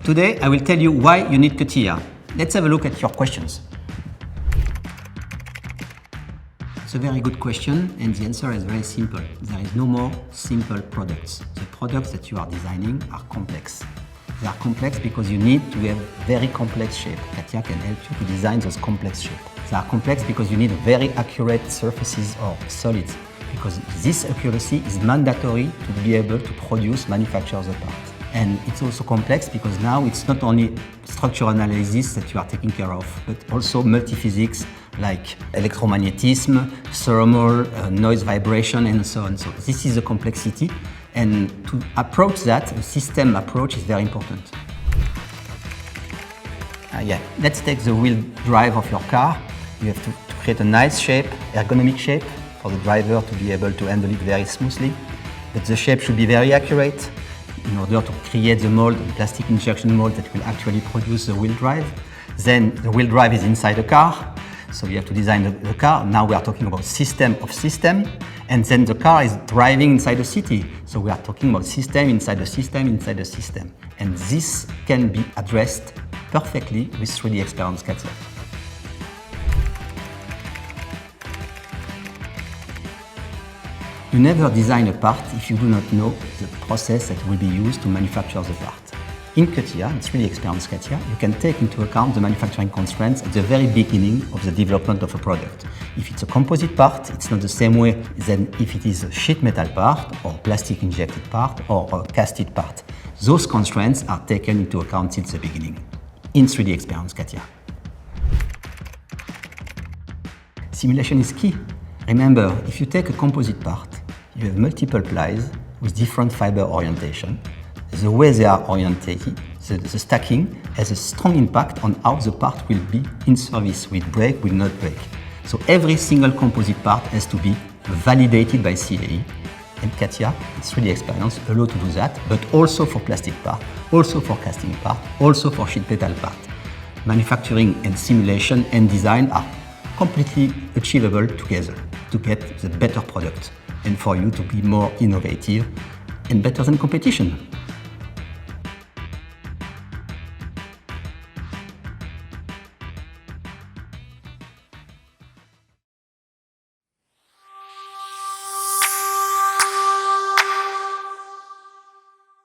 Today, I will tell you why you need CATIA. Let's have a look at your questions. It's a very good question, and the answer is very simple. There is no more simple products. The products that you are designing are complex. They are complex because you need to have very complex shape. CATIA can help you to design those complex shapes. They are complex because you need very accurate surfaces or solids, because this accuracy is mandatory to be able to manufacture the part. And it's also complex because now it's not only structural analysis that you are taking care of, but also multiphysics like electromagnetism, thermal, noise vibration, and so on. So this is the complexity, and to approach that, a system approach is very important. Let's take the wheel drive of your car. You have to create a nice shape, ergonomic shape, for the driver to be able to handle it very smoothly. But the shape should be very accurate in order to create the mold, the plastic injection mold that will actually produce the wheel drive. Then the wheel drive is inside the car, so you have to design the car. Now we are talking about system of system, and then the car is driving inside the city. So we are talking about system inside the system inside the system. And this can be addressed perfectly with 3D experience CATIA. You never design a part if you do not know the process that will be used to manufacture the part. In CATIA, in 3D experience CATIA, you can take into account the manufacturing constraints at the very beginning of the development of a product. If it's a composite part, it's not the same way than if it is a sheet metal part, or plastic injected part, or a casted part. Those constraints are taken into account since the beginning in 3D experience CATIA. Simulation is key. Remember, if you take a composite part, you have multiple plies with different fiber orientation. The way they are orientated, the stacking has a strong impact on how the part will be in service, will break, will not break. So every single composite part has to be validated by CAE, and CATIA, in 3D experience, allow to do that, but also for plastic part, also for casting part, also for sheet metal part. Manufacturing and simulation and design are completely achievable together to get the better product and for you to be more innovative and better than competition.